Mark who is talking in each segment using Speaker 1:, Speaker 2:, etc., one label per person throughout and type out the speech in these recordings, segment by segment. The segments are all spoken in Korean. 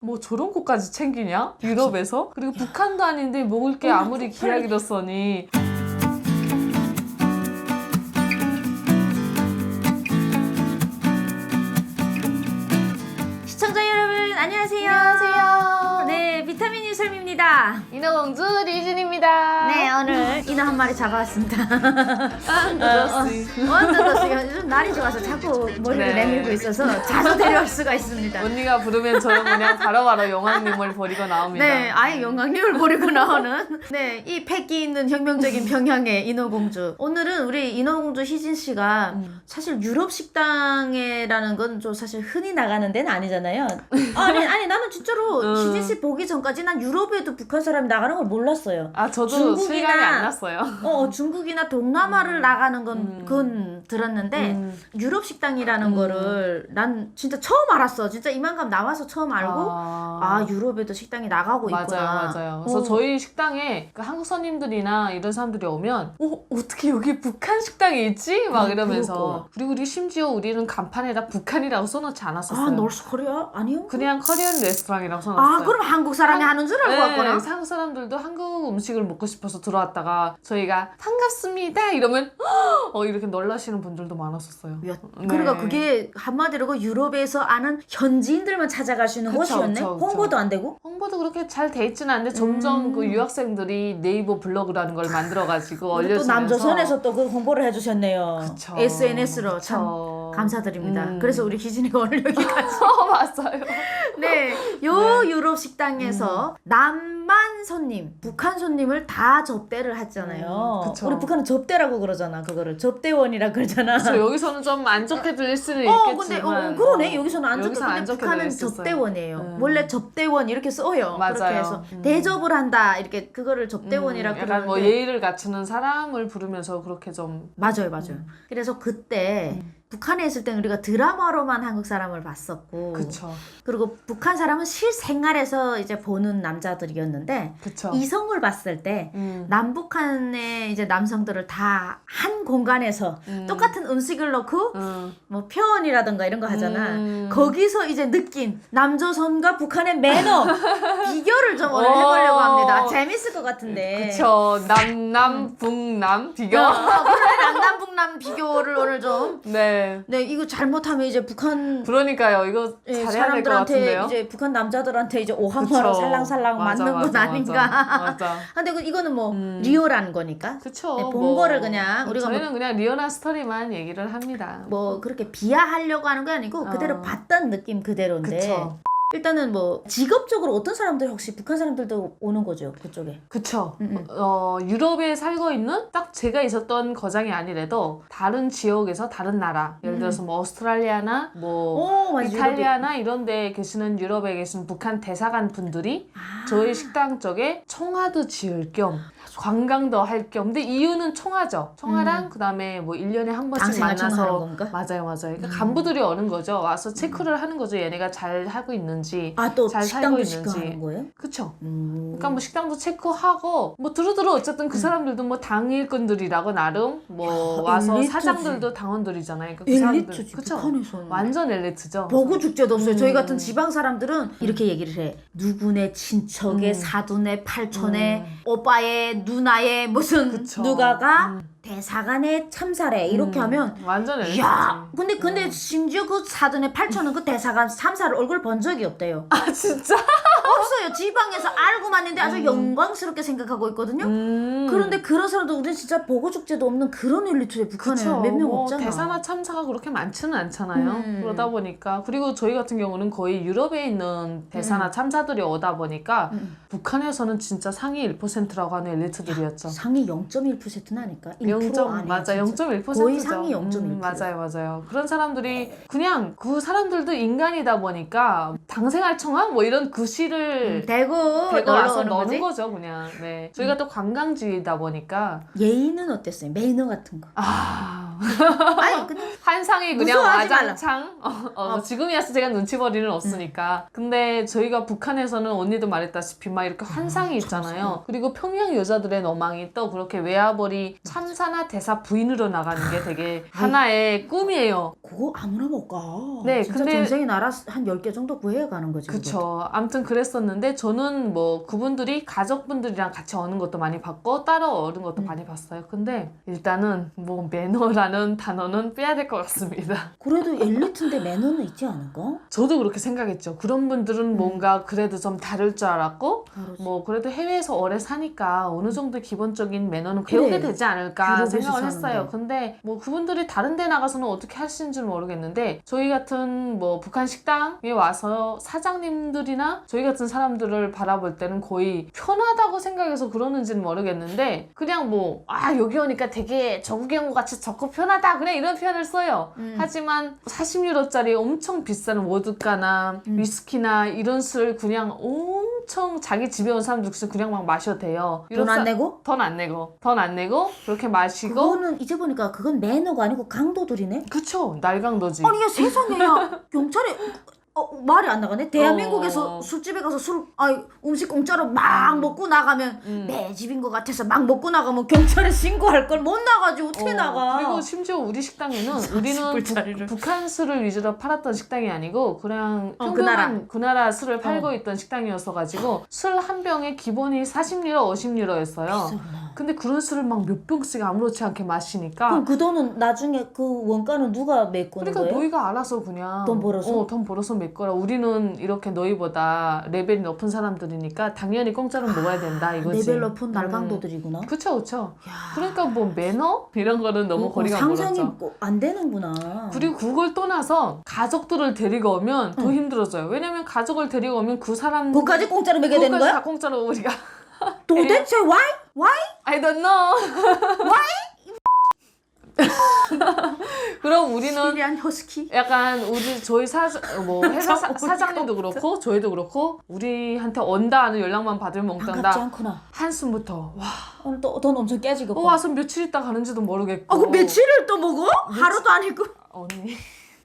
Speaker 1: 뭐 저런 것까지 챙기냐? 유럽에서? 그리고 북한도 아닌데 먹을 게 아무리 기약이었으니.
Speaker 2: 시청자 여러분 안녕하세요.
Speaker 1: 안녕하세요.
Speaker 2: 네, 비타민 유설미입니다.
Speaker 1: 인어공주 리신입니다.
Speaker 2: 네, 오늘 인어 한 마리 잡아왔습니다.
Speaker 1: 안드러스.
Speaker 2: 완전 요즘 날이 좋아서 자꾸 머리를
Speaker 1: 네.
Speaker 2: 내밀고 있어서 자주 데려올 수가 있습니다.
Speaker 1: 언니가 부르면 저는 그냥 바로바로 영왕님을 버리고 나옵니다.
Speaker 2: 네, 아예 영광님을 버리고 나오는 네, 이 패기 있는 혁명적인 평양의 인어공주. 오늘은 우리 인어공주 희진 씨가 사실 유럽 식당에라는 건 좀 사실 흔히 나가는 데는 아니잖아요. 아니 나는 진짜로 희진 씨 보기 전까지 난 유럽에도 북한 사람이 나가는 걸 몰랐어요.
Speaker 1: 아, 저도 실감이 안 났어요.
Speaker 2: 중국이나 동남아를 나가는 건 그건 들었는데 유럽 식당이라는 거를 난 진짜 처음 알았어. 진짜 이만큼 나와서 처음 알고 유럽에도 식당이 나가고 있구나.
Speaker 1: 맞아요. 그래서 저희 식당에 그 한국 손님들이나 이런 사람들이 오면 어떻게 여기 북한 식당이 있지? 막 이러면서. 그리고 우리 심지어 우리는 간판에다 북한이라고 써놓지 않았었어요.
Speaker 2: 노스코리아? 아니요?
Speaker 1: 그냥 커리언 레스토랑이라고 써놨어요.
Speaker 2: 그럼 한국 사람이 하는 줄 알고 왔구나.
Speaker 1: 한국 사람들도 한국 음식을 먹고 싶어서 들어왔다가 저희가 반갑습니다 이러면 이렇게 놀라시는 분들도 많았었어요.
Speaker 2: 그러니까 그게 한마디로 그 유럽에서 아는 현지인들만 찾아갈 수 있는 곳이었네? 홍보도 안 되고?
Speaker 1: 홍보도 그렇게 잘 돼 있지는 않은데 점점 그 유학생들이 네이버 블로그라는 걸 만들어가지고 올려주면서
Speaker 2: 또 남조선에서 또 그 홍보를 해주셨네요.
Speaker 1: 그쵸.
Speaker 2: SNS로 참 감사드립니다. 그래서 우리 기진이가 오늘 여기까지
Speaker 1: 맞아요.
Speaker 2: 네, 유럽 식당에서 남만 손님, 북한 손님을 다 접대를 했잖아요.
Speaker 1: 그쵸.
Speaker 2: 우리 북한은 접대라고 그러잖아. 그거를 접대원이라 그러잖아.
Speaker 1: 여기서는 좀 안 좋게 들릴 수는
Speaker 2: 근데
Speaker 1: 있겠지만
Speaker 2: 그러네. 여기서는 안 좋게.
Speaker 1: 여기서는 안
Speaker 2: 근데
Speaker 1: 좋게
Speaker 2: 북한은
Speaker 1: 들렸었어요.
Speaker 2: 접대원이에요. 원래 접대원 이렇게 써요.
Speaker 1: 맞아요.
Speaker 2: 그렇게 해서 대접을 한다. 이렇게 그거를 접대원이라
Speaker 1: 약간
Speaker 2: 그러는데.
Speaker 1: 뭐 예의를 갖추는 사람을 부르면서 그렇게 좀
Speaker 2: 맞아요. 그래서 그때 북한에 있을 땐 우리가 드라마로만 한국 사람을 봤었고,
Speaker 1: 그쵸.
Speaker 2: 그리고 북한 사람은 실생활에서 이제 보는 남자들이었는데,
Speaker 1: 그쵸.
Speaker 2: 이성을 봤을 때 남북한의 이제 남성들을 다 한 공간에서 똑같은 음식을 넣고 뭐 표현이라든가 이런 거 하잖아. 거기서 이제 느낀 남조선과 북한의 매너 비교를 좀 오늘 해보려고 합니다. 재밌을 것 같은데.
Speaker 1: 그쵸. 남남 북남 비교.
Speaker 2: 그래, 남남북남 비교를 오늘 좀.
Speaker 1: 네.
Speaker 2: 네, 이거 잘못하면 이제 북한
Speaker 1: 그러니까요. 이거 잘해야 될 것
Speaker 2: 사람들한테
Speaker 1: 같은데요.
Speaker 2: 이제 북한 남자들한테 이제 오한마로 살랑살랑 맞는 건 아닌가.
Speaker 1: 맞아.
Speaker 2: 근데 이거는 뭐 리얼한 거니까.
Speaker 1: 그쵸.
Speaker 2: 네, 본 거를 그냥 우리가
Speaker 1: 저희는 그냥 리얼한 스토리만 얘기를 합니다.
Speaker 2: 뭐 그렇게 비하하려고 하는 게 아니고 그대로 봤던 느낌 그대로인데.
Speaker 1: 그쵸.
Speaker 2: 일단은 뭐 직업적으로 어떤 사람들 혹시 북한 사람들도 오는 거죠 그쪽에.
Speaker 1: 그쵸. 유럽에 살고 있는 딱 제가 있었던 거장이 아니래도 다른 지역에서 다른 나라 예를 들어서 뭐 오스트랄리아나 뭐 이탈리아나 이런 데 계시는 유럽에 계신 북한 대사관 분들이 저희 식당 쪽에 청아도 지을 겸 관광도 할 겸. 근데 이유는 청아죠. 청아랑 그다음에 뭐 1년에 한 번씩 만나서 맞아요. 그러니까 간부들이 오는 거죠. 와서 체크를 하는 거죠. 얘네가 잘 하고 있는지
Speaker 2: 또
Speaker 1: 잘 살고 있는지.
Speaker 2: 하는 거예요?
Speaker 1: 그쵸. 그러니까 뭐 식당도 체크하고 뭐 두루두루 어쨌든 그 사람들도 뭐 당일꾼들이라고 나름 뭐 와서
Speaker 2: 엘리트지.
Speaker 1: 사장들도 당원들이잖아요. 그러니까 그 사람들
Speaker 2: 엘리트지
Speaker 1: 그쵸.
Speaker 2: 북한에서는.
Speaker 1: 완전 엘리트죠.
Speaker 2: 보고 죽제도 없어요. 저희 같은 지방 사람들은 이렇게 얘기를 해. 누구네 친척의 사돈의 팔촌의 오빠의 누나의 무슨
Speaker 1: 그쵸.
Speaker 2: 누가가 대사관에 참사래 이렇게 하면
Speaker 1: 완전 엘리트지.
Speaker 2: 야, 근데 심지어 그 사돈의 팔촌은 그 대사관 참사를 얼굴 본 적이 없대요.
Speaker 1: 아 진짜?
Speaker 2: 없어요. 지방에서 알고만 있는데 아주 영광스럽게 생각하고 있거든요. 그런데 그런 사람도 우리는 진짜 보고 죽제도 없는 그런 엘리트에 북한에 몇 명 없잖아.
Speaker 1: 대사나 참사가 그렇게 많지는 않잖아요. 그러다 보니까 그리고 저희 같은 경우는 거의 유럽에 있는 대사나 참사들이 오다 보니까 북한에서는 진짜 상위 1%라고 하는 엘리트들이었죠.
Speaker 2: 상위 0.1%는 아닐까? 1% 아니야,
Speaker 1: 맞아, 0.1%죠.
Speaker 2: 거의 상위 0.1%.
Speaker 1: 맞아요. 그런 사람들이 그냥 그 사람들도 인간이다 보니까 당생활 청아 뭐 이런 구실을
Speaker 2: 대고
Speaker 1: 와서 넣는 거죠, 그냥. 네. 저희가 또 관광지이다 보니까
Speaker 2: 예의는 어땠어요? 매너 같은 거. 아니 그냥
Speaker 1: 환상이 그냥
Speaker 2: 무서워하지 말라.
Speaker 1: 와장창 지금이야서 제가 눈치버리는 없으니까 근데 저희가 북한에서는 언니도 말했다시피 막 이렇게 환상이 있잖아요. 그리고 평양 여자들의 너망이 또 그렇게 외화벌이 참사나 대사 부인으로 나가는 게 되게 하나의 꿈이에요.
Speaker 2: 그거 아무나 못 가.
Speaker 1: 네,
Speaker 2: 진짜
Speaker 1: 근데
Speaker 2: 전생에 나라 한 10개 정도 구해야 가는 거지.
Speaker 1: 그쵸. 아무튼 그랬었는데 저는 뭐 그분들이 가족분들이랑 같이 오는 것도 많이 봤고 따로 오는 것도 많이 봤어요. 근데 일단은 뭐 매너라는 단어는 빼야 될 것 같습니다.
Speaker 2: 그래도 엘리트인데 매너는 있지 않을까?
Speaker 1: 저도 그렇게 생각했죠. 그런 분들은 뭔가 그래도 좀 다를 줄 알았고
Speaker 2: 다르지.
Speaker 1: 뭐 그래도 해외에서 오래 사니까 어느 정도 기본적인 매너는
Speaker 2: 그래.
Speaker 1: 배우게 되지 않을까
Speaker 2: 유럽에서
Speaker 1: 생각을
Speaker 2: 사는데.
Speaker 1: 했어요. 근데 뭐 그분들이 다른 데 나가서는 어떻게 하시는지는 모르겠는데 저희 같은 뭐 북한 식당에 와서 사장님들이나 저희 같은 사람들을 바라볼 때는 거의 편하다고 생각해서 그러는지는 모르겠는데 그냥 뭐 여기 오니까 되게 저국에 온 것 같이 좋고 편하다 그냥 이런 표현을 써요. 하지만 40유로짜리 엄청 비싼 워드카나 위스키나 이런 술 그냥 엄청 자기 집에 온 사람들 그냥 막 마셔도 돼요.
Speaker 2: 돈 안 내고?
Speaker 1: 돈 안 내고 그렇게 마시고
Speaker 2: 그거는 이제 보니까 그건 매너가 아니고 강도들이네.
Speaker 1: 그쵸 날강도지.
Speaker 2: 아니 야 세상에 야 경찰이 말이 안 나가네. 대한민국에서 술집에 가서 음식 공짜로 막 먹고 나가면 내 집인 것 같아서 막 먹고 나가면 경찰에 신고할 걸 못 나가지 어떻게 나가.
Speaker 1: 그리고 심지어 우리 식당에는 우리는 북한 술을 위주로 팔았던 식당이 아니고 그냥 평범한 그 나라 술을 팔고 있던 식당이었어 가지고 술 한 병에 기본이 40유로 50유로였어요.
Speaker 2: 비싸구나.
Speaker 1: 근데 그런 술을 막 몇 병씩 아무렇지 않게 마시니까
Speaker 2: 그럼 그 돈은 나중에 그 원가는 누가 메꾸는
Speaker 1: 그러니까
Speaker 2: 거예요?
Speaker 1: 너희가 알아서 그냥
Speaker 2: 돈 벌어서?
Speaker 1: 돈 벌어서 낼 거라. 우리는 이렇게 너희보다 레벨이 높은 사람들이니까 당연히 공짜로 먹어야 된다 이거지.
Speaker 2: 레벨 높은 날강도들이구나.
Speaker 1: 그쵸. 그러니까 뭐 매너? 이런 거는 너무 거리가
Speaker 2: 상상이
Speaker 1: 멀었죠.
Speaker 2: 안 되는구나.
Speaker 1: 그리고 그걸 떠나서 가족들을 데리고 오면 더 힘들어져요. 왜냐면 가족을 데리고 오면 그 사람
Speaker 2: 그까지 공짜로 먹여야 되는
Speaker 1: 그것까지
Speaker 2: 거야?
Speaker 1: 다 공짜로 우리가
Speaker 2: 도대체 why?
Speaker 1: I don't know. 그럼 우리는
Speaker 2: 시리안 허스키?
Speaker 1: 약간 저희 회사 사장님도 그렇고 저희도 그렇고 우리한테 온다 하는 연락만 받으면
Speaker 2: 반갑지
Speaker 1: 먹던다
Speaker 2: 않구나.
Speaker 1: 한숨부터
Speaker 2: 오늘 또 돈 엄청 깨지고.
Speaker 1: 와서 며칠 있다 가는지도 모르겠고
Speaker 2: 그 며칠을 또 먹어? 하루도 아니고.
Speaker 1: 언니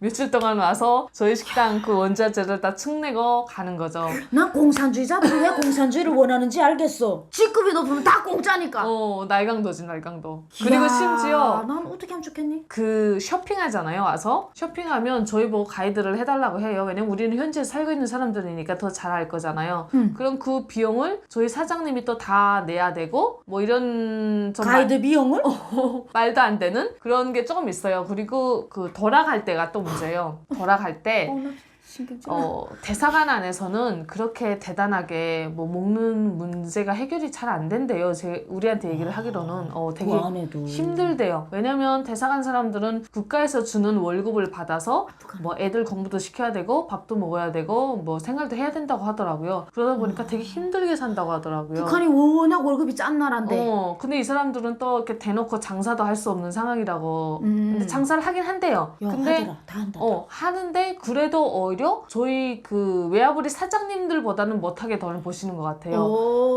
Speaker 1: 며칠 동안 와서 저희 식당 그 원자재를 다 측내고 가는 거죠.
Speaker 2: 난 공산주의자들이 왜 공산주의를 원하는지 알겠어. 직급이 높으면 다 공짜니까.
Speaker 1: 날강도지 날강도. 그리고 심지어
Speaker 2: 난 어떻게 하면 좋겠니?
Speaker 1: 그 쇼핑하잖아요. 와서 쇼핑하면 저희 보고 가이드를 해달라고 해요. 왜냐면 우리는 현지에 살고 있는 사람들이니까 더 잘 알 거잖아요. 그럼 그 비용을 저희 사장님이 또 다 내야 되고 뭐 이런 좀
Speaker 2: 가이드 비용을?
Speaker 1: 말도 안 되는 그런 게 조금 있어요. 그리고 그 돌아갈 때가 또 문제예요. 돌아갈 때
Speaker 2: 나 신경 써.
Speaker 1: 대사관 안에서는 그렇게 대단하게 뭐 먹는 문제가 해결이 잘 안 된대요. 우리한테 얘기를 하기로는 되게
Speaker 2: 그 안에도.
Speaker 1: 힘들대요. 왜냐면 대사관 사람들은 국가에서 주는 월급을 받아서 뭐 애들 공부도 시켜야 되고 밥도 먹어야 되고 뭐 생활도 해야 된다고 하더라고요. 그러다 보니까 되게 힘들게 산다고 하더라고요.
Speaker 2: 북한이 워낙 월급이 짠 나라인데.
Speaker 1: 근데 이 사람들은 또 이렇게 대놓고 장사도 할 수 없는 상황이라고. 근데 장사를 하긴 한대요. 근데
Speaker 2: 하더라. 다 한다.
Speaker 1: 하는데 그래도 오히려 저희 그 외화벌이 사장님들보다는 못하게 덜 보시는 것 같아요.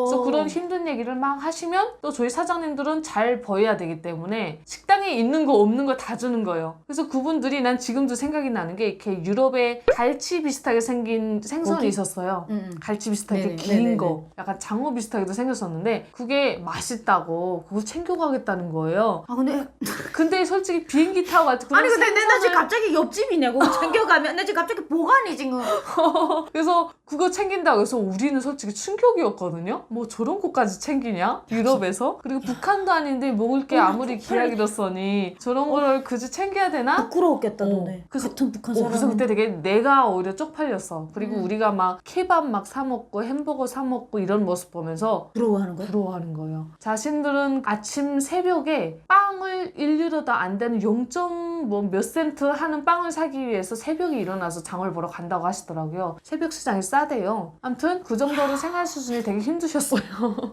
Speaker 1: 그래서 그런 힘든 얘기를 막 하시면 또 저희 사장님들은 잘 보여야 되기 때문에 식당에 있는 거 없는 거 다 주는 거예요. 그래서 그분들이 난 지금도 생각이 나는 게 이렇게 유럽에 갈치 비슷하게 생긴 생선이 있었어요. 갈치 비슷하게
Speaker 2: 네네,
Speaker 1: 긴
Speaker 2: 네네네.
Speaker 1: 거. 약간 장어 비슷하게도 생겼었는데 그게 맛있다고 그거 챙겨가겠다는 거예요. 근데 솔직히 비행기 타고 가지고
Speaker 2: 아니 근데 내 집 갑자기 옆집이네. 그거 챙겨가면 내 집 갑자기 보관이 지금.
Speaker 1: 그래서 그거 챙긴다고 해서 우리는 솔직히 충격이었거든요. 뭐 저런 거까지 챙기냐? 유럽에서? 그리고 북한도 아닌데 먹을 게 아무리 귀하기로서니 저런 거를 굳이 챙겨야 되나?
Speaker 2: 부끄러웠겠다 너네.
Speaker 1: 그래서-
Speaker 2: 같은 북한 사람.
Speaker 1: 그래서 그때 되게 내가 오히려 쪽팔렸어. 그리고 우리가 막 케밥 막 사 먹고 햄버거 사 먹고 이런 모습 보면서
Speaker 2: 부러워하는 거야?
Speaker 1: 부러워하는 거예요. 자신들은 아침 새벽에 빵을 1유로도 안 되는 0. 몇 센트 하는 빵을 사기 위해서 새벽에 일어나서 장을 보러 바로 간다고 하시더라고요. 새벽 시장이 싸대요. 아무튼 그 정도로 생활 수준이 되게 힘드셨어요.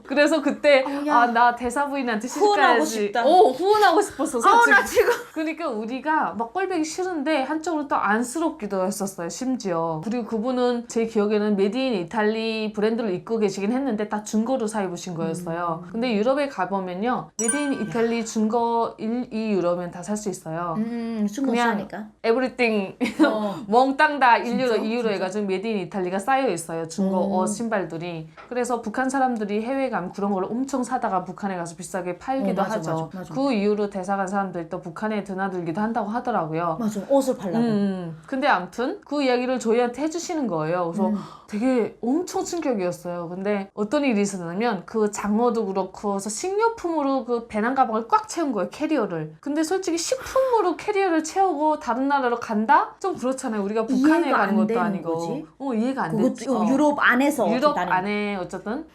Speaker 1: 그래서 그때 나 대사 부인한테
Speaker 2: 후원하고
Speaker 1: 시집가야지.
Speaker 2: 싶다.
Speaker 1: 후원하고 싶었어 솔직히.
Speaker 2: 나 지금
Speaker 1: 그러니까 우리가 막 꼴보기 싫은데 한쪽으로 또 안쓰럽기도 했었어요 심지어. 그리고 그분은 제 기억에는 메디인 이탈리 브랜드를 입고 계시긴 했는데 다 중고로 사 입으신 거였어요. 근데 유럽에 가보면요 메디인 이탈리 중고 1, 2유로면 다 살 수 있어요.
Speaker 2: 중국 사니까.
Speaker 1: 에브리띵 멍땅 다 1유로,
Speaker 2: 진짜?
Speaker 1: 2유로 해가지고 메디인 이탈리가 쌓여 있어요. 중고 옷 신발들이. 그래서 북한 사람들이 해외 가면 그런 걸 엄청 사다가 북한에 가서 비싸게 팔기도
Speaker 2: 맞아,
Speaker 1: 하죠.
Speaker 2: 맞아.
Speaker 1: 그 이후로 대사관 사람들이 또 북한에 드나들기도 한다고 하더라고요.
Speaker 2: 맞아. 옷을 팔라고.
Speaker 1: 근데 아무튼 그 이야기를 저희한테 해주시는 거예요. 그래서 되게 엄청 충격이었어요. 근데 어떤 일이 있었냐면 그 장어도 그렇고 그래서 식료품으로 그 배낭 가방을 꽉 채운 거예요. 캐리어를. 근데 솔직히 식품으로 캐리어를 채우고 다른 나라로 간다? 좀 그렇잖아요. 우리가 북한에
Speaker 2: 이해가
Speaker 1: 가는
Speaker 2: 안
Speaker 1: 것도
Speaker 2: 되는
Speaker 1: 아니고.
Speaker 2: 거지?
Speaker 1: 이해가 안
Speaker 2: 그것도
Speaker 1: 됐지.
Speaker 2: 유럽 안에서
Speaker 1: 유럽
Speaker 2: 다니는
Speaker 1: 안에 어쨌든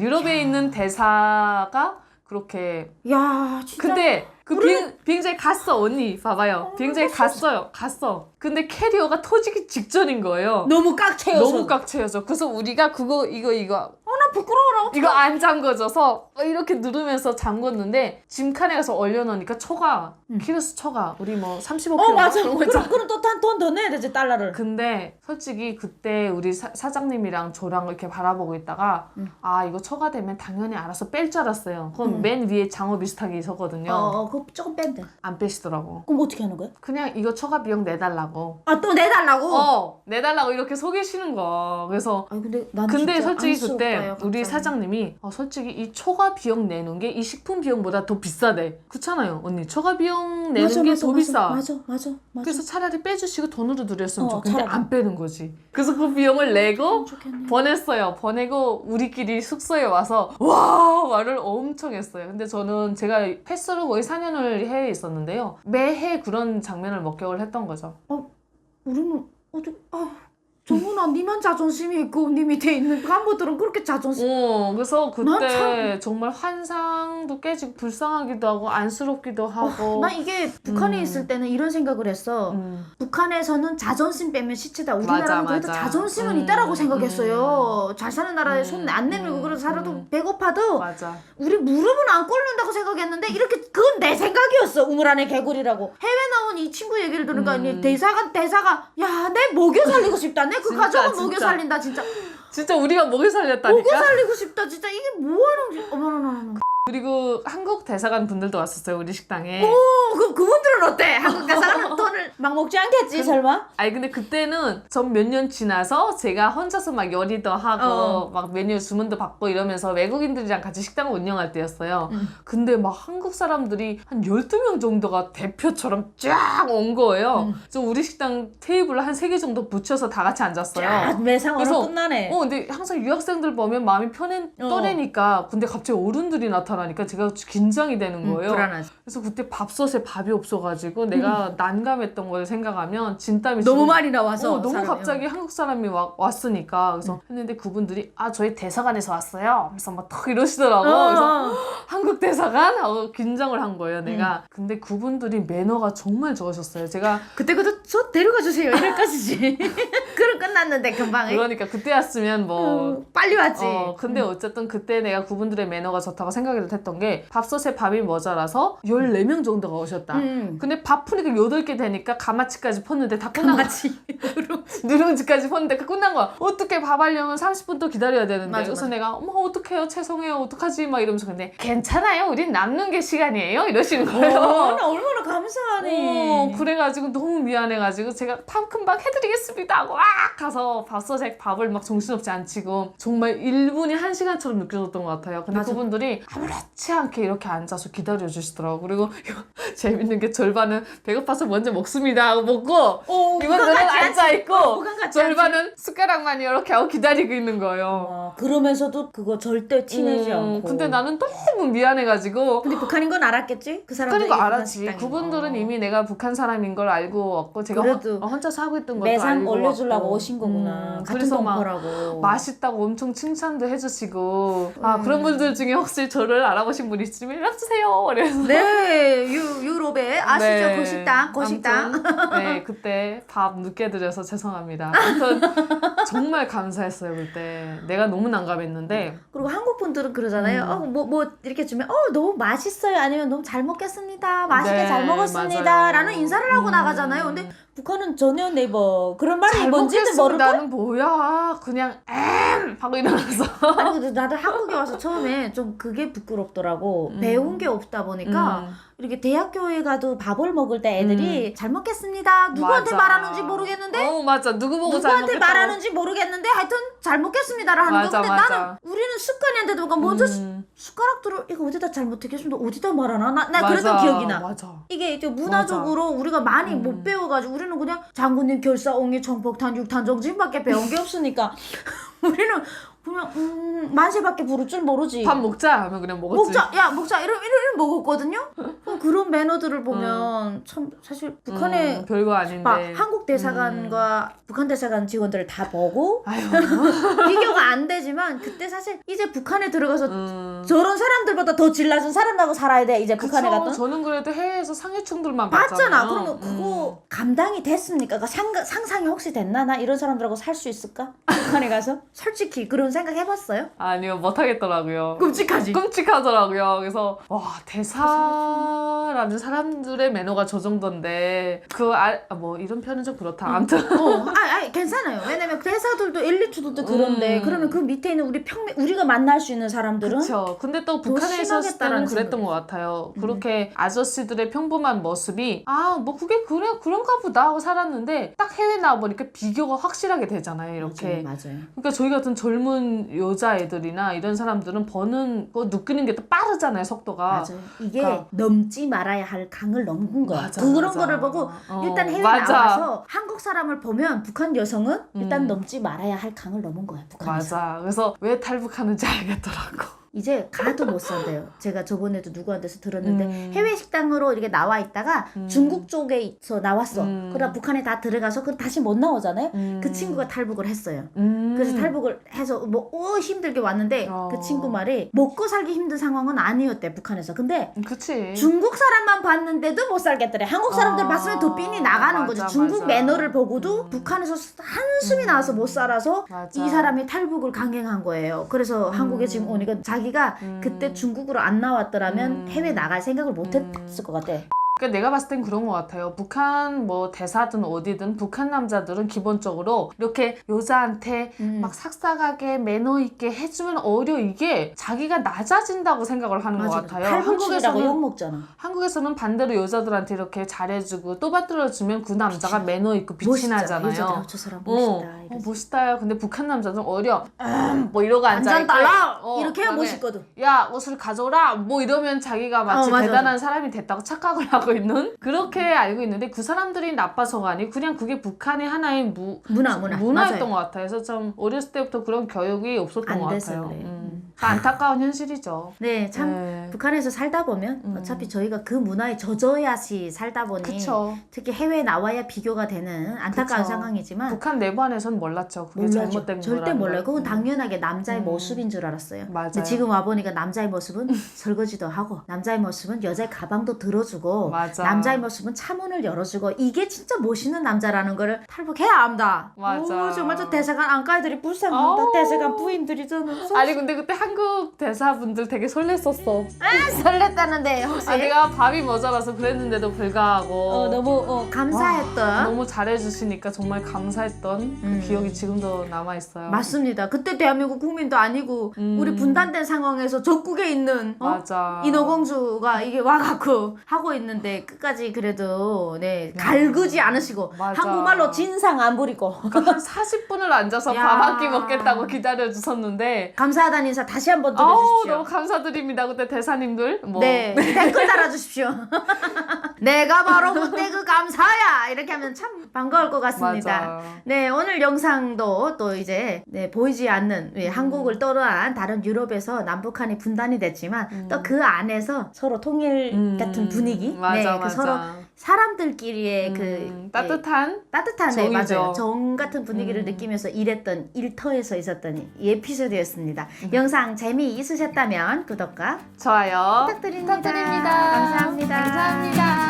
Speaker 1: 유럽에 있는 대사가 그렇게.
Speaker 2: 야 진짜.
Speaker 1: 근데 그 비행장에 갔어 언니 봐봐요. 비행장에 갔어. 근데 캐리어가 터지기 직전인 거예요.
Speaker 2: 너무 꽉 채워서.
Speaker 1: 너무 꽉 채워져. 그래서 우리가 이거
Speaker 2: 나 부끄러워라.
Speaker 1: 이거 안 잠궈져서 이렇게 누르면서 잠궜는데 짐칸에 가서 얼려놓으니까 초가 키로수 초가 우리 뭐 35kg
Speaker 2: 맞아.
Speaker 1: 그런 거 있잖아.
Speaker 2: 그럼 또 돈 더 내야 되지 달러를.
Speaker 1: 근데 솔직히 그때 우리 사장님이랑 저랑 이렇게 바라보고 있다가 이거 초과되면 당연히 알아서 뺄 줄 알았어요. 그럼 맨 위에 장어 비슷하게 있었거든요.
Speaker 2: 그거 조금 빼면 돼.
Speaker 1: 안 빼시더라고.
Speaker 2: 그럼 어떻게 하는 거야?
Speaker 1: 그냥 이거 초과 비용 내달라고.
Speaker 2: 또 내달라고?
Speaker 1: 내달라고 이렇게 속이시는 거. 그래서
Speaker 2: 근데 난
Speaker 1: 근데
Speaker 2: 진짜
Speaker 1: 솔직히
Speaker 2: 안쓰럽다,
Speaker 1: 그때
Speaker 2: 야,
Speaker 1: 우리
Speaker 2: 갑자기.
Speaker 1: 사장님이 솔직히 이 초과 비용 내는 게 이 식품 비용보다 더 비싸대. 그렇잖아요 언니. 초과 비용 내는 게 더 비싸.
Speaker 2: 맞아.
Speaker 1: 그래서 차라리 빼주시고 돈으로 드렸으면 좋겠는데
Speaker 2: 차라리.
Speaker 1: 안 빼는 거지. 그래서 그 비용을 내고
Speaker 2: 좋겠네.
Speaker 1: 보냈어요. 보내고 우리끼리 숙소에 와서 와 말을 엄청 했어요. 근데 저는 제가 횟수로 거의 4년을 해외에 있었는데요. 매해 그런 장면을 목격을 했던 거죠.
Speaker 2: 우리는 정훈아 니만 자존심이 있고 니 밑에 있는 간부들은 그렇게 자존심.
Speaker 1: 그래서
Speaker 2: 난
Speaker 1: 그때 정말 환상도 깨지고 불쌍하기도 하고 안쓰럽기도 하고.
Speaker 2: 나 이게 북한에 있을 때는 이런 생각을 했어. 북한에서는 자존심 빼면 시체다. 우리나라는 그래도
Speaker 1: 맞아.
Speaker 2: 자존심은 있다라고 생각했어요. 잘 사는 나라에 손 안 내밀고 그래서 살아도 배고파도
Speaker 1: 맞아.
Speaker 2: 우리 무릎은 안 꿇는다고 생각했는데 이렇게 그건 내 생각이었어. 우물 안에 개구리라고. 해외 나온 이 친구 얘기를 들으니까 이 대사가 야 내 먹여 살리고 싶다. 내 그
Speaker 1: 진짜,
Speaker 2: 가족은 먹여
Speaker 1: 진짜.
Speaker 2: 살린다 진짜.
Speaker 1: 진짜 우리가 먹여 살렸다니까.
Speaker 2: 먹여 살리고 싶다 진짜. 이게 뭐하는 어머나.
Speaker 1: 그리고 한국 대사관 분들도 왔었어요 우리 식당에.
Speaker 2: 그럼 그분들은 어때? 한국 대사관은 돈을 막 먹지 않겠지 설마?
Speaker 1: 아니 근데 그때는 전 몇 년 지나서 제가 혼자서 막 요리도 하고 막 메뉴 주문도 받고 이러면서 외국인들이랑 같이 식당을 운영할 때였어요. 근데 막 한국 사람들이 한 12명 정도가 대표처럼 쫙 온 거예요. 그래서 우리 식당 테이블 한 3개 정도 붙여서 다 같이 앉았어요.
Speaker 2: 매상으로 끝나네.
Speaker 1: 근데 항상 유학생들 보면 마음이 편한 또래니까. 근데 갑자기 어른들이 나타나니까 제가 긴장이 되는 거예요.
Speaker 2: 불안하지.
Speaker 1: 그래서 그때 밥솥에 밥이 없어가지고 내가 난감했던 걸 생각하면 진땀이
Speaker 2: 너무
Speaker 1: 지금-
Speaker 2: 많이 나와서
Speaker 1: 너무
Speaker 2: 사람이.
Speaker 1: 갑자기 한국 사람이 왔으니까 그래서 했는데 그분들이 저희 대사관에서 왔어요. 그래서 막 턱 이러시더라고. 그래서 한국 대사관? 하고 긴장을 한 거예요 내가. 근데 그분들이 매너가 정말 좋으셨어요. 제가
Speaker 2: 그때 저 데려가 주세요 이럴까지지. 그럼 끝났는데 금방.
Speaker 1: 그러니까 그때였으면 뭐
Speaker 2: 빨리 왔지.
Speaker 1: 근데 어쨌든 그때 내가 그분들의 매너가 좋다고 생각을 했던 게 밥솥에 밥이 모자라서 14명 정도가 오셨다. 근데 밥 푸니까 8개 되니까 가마치까지 폈는데 다 끝난 거야. 누룽지까지 폈는데 끝난 거야. 어떻게 밥 하려면 30분 또 기다려야 되는데.
Speaker 2: 맞아,
Speaker 1: 그래서
Speaker 2: 맞아.
Speaker 1: 내가 어떡해요 죄송해요 어떡하지 막 이러면서 근데 괜찮아요 우린 남는 게 시간이에요 이러시는 거예요.
Speaker 2: 나 얼마나 감사하니.
Speaker 1: 그래가지고 너무 미안해가지고 제가 밥 금방 해드리겠습니다 하고 가서 밥솥에 밥을 막 정신없이 안 치고 정말 1분이 1시간처럼 느껴졌던 것 같아요. 근데
Speaker 2: 맞아.
Speaker 1: 그분들이 아무렇지 않게 이렇게 앉아서 기다려주시더라고. 그리고 재밌는 게 절반은 배고파서 먼저 먹습니다 하고 먹고 이분들은 앉아있고 절반은 숟가락만 이렇게 하고 기다리고 있는 거예요.
Speaker 2: 그러면서도 그거 절대 티내지 않고.
Speaker 1: 근데 나는 너무 미안해가지고.
Speaker 2: 근데 북한인 건 알았겠지? 그 사람들이.
Speaker 1: 그러니까 알았지. 그분들은 이미 내가 북한 사람인 걸 알고 왔고 제가
Speaker 2: 그래도
Speaker 1: 혼자서 하고 있던 것도
Speaker 2: 매상
Speaker 1: 알고
Speaker 2: 올려주려고
Speaker 1: 왔고.
Speaker 2: 오신 거구나. 같은
Speaker 1: 그래서 막
Speaker 2: 동포라고.
Speaker 1: 맛있다고 엄청 칭찬도 해주시고 그런 분들 중에 혹시 저를 저를 알아보신 분이 있으면 연락주세요. 그래서
Speaker 2: 네, 유럽에 아시죠?
Speaker 1: 네.
Speaker 2: 거식당.
Speaker 1: 아무튼, 네, 그때 밥 늦게 드려서 죄송합니다. 아무튼 정말 감사했어요 그때. 내가 너무 난감했는데.
Speaker 2: 그리고 한국 분들은 그러잖아요. 뭐 이렇게 주면 너무 맛있어요. 아니면 너무 잘 먹겠습니다. 맛있게
Speaker 1: 네,
Speaker 2: 잘 먹었습니다.
Speaker 1: 맞아요.
Speaker 2: 라는 인사를 하고 나가잖아요. 근데 북한은 전혀 네이버 그런 말이
Speaker 1: 잘
Speaker 2: 뭔지도 모르고.
Speaker 1: 먹겠습니다는 뭐야? 그냥 하고 일어나서.
Speaker 2: 아니 근데 나도 한국에 와서 처음에 좀 그게 부끄럽더라고. 배운 게 없다 보니까 이렇게 대학교에 가도 밥을 먹을 때 애들이 잘 먹겠습니다. 누구한테
Speaker 1: 맞아.
Speaker 2: 말하는지 모르겠는데
Speaker 1: 맞아. 누구 보고 잘
Speaker 2: 누구한테
Speaker 1: 먹겠다고.
Speaker 2: 말하는지 모르겠는데 하여튼 잘 먹겠습니다를 하는
Speaker 1: 맞아,
Speaker 2: 거. 근데
Speaker 1: 맞아.
Speaker 2: 나는 우리는 습관인데도 뭔가 먼저 숟가락들을 이거 어디다 잘 못하겠습니다. 어디다 말하나? 나 그랬던
Speaker 1: 맞아,
Speaker 2: 기억이 나.
Speaker 1: 맞아.
Speaker 2: 이게 이제 문화적으로 우리가 많이 못 배워가지고 우리는 그냥 장군님 결사옹이 청폭탄 육탄 정진밖에 배운 게 없으니까 우리는 그냥 만세밖에 부를 줄 모르지.
Speaker 1: 밥 먹자 하면 그냥 먹었지.
Speaker 2: 먹자 이런 먹었거든요. 그런 매너들을 보면 참 사실 북한의
Speaker 1: 별거 아닌데.
Speaker 2: 막 한국 대사관과 북한 대사관 직원들을 다 보고
Speaker 1: 아유.
Speaker 2: 비교가 안 되지만 그때 사실 이제 북한에 들어가서 저런 사람들보다 더 질낮은 사람하고 살아야 돼. 이제 북한에
Speaker 1: 그쵸.
Speaker 2: 갔던.
Speaker 1: 저는 그래도 해외에서 상해충들만
Speaker 2: 봤잖아.
Speaker 1: 봤잖아요.
Speaker 2: 그러면 그거 감당이 됐습니까? 그러니까 상상이 혹시 됐나? 나 이런 사람들하고 살 수 있을까? 북한에 가서? 솔직히 그런 생각 해봤어요?
Speaker 1: 아니요, 못하겠더라고요.
Speaker 2: 끔찍하지?
Speaker 1: 끔찍하더라고요. 그래서 와, 대사라는 사람들의 매너가 저 정도인데 뭐 이런 표현은 좀 그렇다. 아무튼
Speaker 2: 괜찮아요. 왜냐면 대사들도 엘리트들도 그런데 그러면 그 밑에 있는 우리가 만날 수 있는 사람들은
Speaker 1: 그렇죠. 근데 또 북한에 있었을 때는 그랬던 것 같아요. 그렇게 아저씨들의 평범한 모습이 뭐 그게 그런가 보다 하고 살았는데 딱 해외 나와보니까 비교가 확실하게 되잖아요. 이렇게.
Speaker 2: 맞아요.
Speaker 1: 그러니까 저희 같은 젊은 여자애들이나 이런 사람들은 버는 거 느끼는 게 또 빠르잖아요. 속도가.
Speaker 2: 맞아요. 이게
Speaker 1: 그러니까.
Speaker 2: 넘지 말아야 할 강을 넘은 거야.
Speaker 1: 맞아,
Speaker 2: 그런
Speaker 1: 맞아.
Speaker 2: 거를 보고 일단 해외
Speaker 1: 맞아.
Speaker 2: 나와서 한국 사람을 보면 북한 여성은 일단 넘지 말아야 할 강을 넘은 거야. 북한에서.
Speaker 1: 맞아. 그래서 왜 탈북하는지 알겠더라고.
Speaker 2: 이제 가도 못 산대요. 제가 저번에도 누구한테서 들었는데 해외 식당으로 이렇게 나와 있다가 중국 쪽에서 나왔어. 그러다 북한에 다 들어가서 다시 못 나오잖아요. 그 친구가 탈북을 했어요. 그래서 탈북을 해서 힘들게 왔는데 그 친구 말이 먹고 살기 힘든 상황은 아니었대 북한에서. 근데
Speaker 1: 그치.
Speaker 2: 중국 사람만 봤는데도 못 살겠더래. 한국 사람들 봤으면 더 삔이 나가는 거지. 중국 매너를 보고도 북한에서 한숨이 나와서 못 살아서
Speaker 1: 맞아.
Speaker 2: 이 사람이 탈북을 강행한 거예요. 그래서 한국에 지금 오니까 자기가 그때 중국으로 안 나왔더라면 해외 나갈 생각을 못 했을 것 같아.
Speaker 1: 그러니까 내가 봤을 땐 그런 것 같아요. 북한 뭐 대사든 어디든 북한 남자들은 기본적으로 이렇게 여자한테 막 삭삭하게 매너 있게 해주면 오히려 이게 자기가 낮아진다고 생각을 하는 것 같아요.
Speaker 2: 한국에서는 욕 먹잖아.
Speaker 1: 한국에서는 반대로 여자들한테 이렇게 잘해주고 또 받들어주면 그 남자가 매너 있고 빛이 나잖아요.
Speaker 2: 여자들 저 사람 멋있다.
Speaker 1: 멋있다요. 근데 북한 남자들은 오히려 뭐 이러고 앉아있고
Speaker 2: 반잔 달라! 이렇게 해야 멋있거든.
Speaker 1: 야 옷을 가져오라 뭐 이러면 자기가 마치 대단한 사람이 됐다고 착각을 하고 있는 그렇게 알고 있는데 그 사람들이 나빠서가 아니고 그냥 그게 북한의 하나의 문화였던 것 같아요. 그래서 좀 어렸을 때부터 그런 교육이 없었던 것 같아요. 안타까운 현실이죠.
Speaker 2: 네, 참 북한에서 살다 보면 어차피 저희가 그 문화에 젖어야지 살다 보니
Speaker 1: 그쵸.
Speaker 2: 특히 해외에 나와야 비교가 되는 안타까운 상황이지만
Speaker 1: 북한 내부 안에서는 몰랐죠. 그게 잘못된
Speaker 2: 절대
Speaker 1: 거라는
Speaker 2: 몰라요.
Speaker 1: 걸.
Speaker 2: 그건 당연하게 남자의 모습인 줄 알았어요.
Speaker 1: 맞아요.
Speaker 2: 근데 지금 와보니까 남자의 모습은 설거지도 하고 남자의 모습은 여자의 가방도 들어주고
Speaker 1: 맞아.
Speaker 2: 남자의 모습은 차문을 열어주고 이게 진짜 멋있는 남자라는 거를 탈북해야 압니다.
Speaker 1: 맞아.
Speaker 2: 정말 저 대사관 안가들이 불쌍합니다. 대사관 부인들이 저는
Speaker 1: 아니 근데 그때 한국 대사분들 되게 설렜었어.
Speaker 2: 설렜다는데 혹시
Speaker 1: 내가 밥이 모자라서 그랬는데도 불구하고
Speaker 2: 너무 감사했던
Speaker 1: 너무 잘해주시니까 정말 감사했던 그 기억이 지금도 남아있어요.
Speaker 2: 맞습니다. 그때 대한민국 국민도 아니고 우리 분단된 상황에서 적국에 있는
Speaker 1: 맞아.
Speaker 2: 인어공주가 이게 와갖고 하고 있는데 끝까지 그래도 갈구지 않으시고
Speaker 1: 맞아.
Speaker 2: 한국말로 진상 안 부리고
Speaker 1: 한 40분을 앉아서
Speaker 2: 야.
Speaker 1: 밥 한 끼 먹겠다고 기다려주셨는데
Speaker 2: 감사하다는 인사 다시 한번 드려주십시오.
Speaker 1: 너무 감사드립니다. 그때 대사님들
Speaker 2: 네, 댓글 달아주십시오. 내가 바로 그때 그 감사야 이렇게 하면 참 반가울 것 같습니다.
Speaker 1: 맞아.
Speaker 2: 네, 오늘 영상도 또 이제 보이지 않는 한국을 떠난 다른 유럽에서 남북한이 분단이 됐지만 또 그 안에서 서로 통일 같은 분위기,
Speaker 1: 맞아,
Speaker 2: 그
Speaker 1: 맞아.
Speaker 2: 서로 사람들끼리의
Speaker 1: 따뜻한
Speaker 2: 따뜻한 네,
Speaker 1: 정이죠.
Speaker 2: 맞아요. 정 같은 분위기를 느끼면서 일했던 일터에서 있었던 이 에피소드였습니다. 영상 재미있으셨다면 구독과
Speaker 1: 좋아요
Speaker 2: 부탁드립니다.
Speaker 1: 부탁드립니다.
Speaker 2: 감사합니다.
Speaker 1: 감사합니다.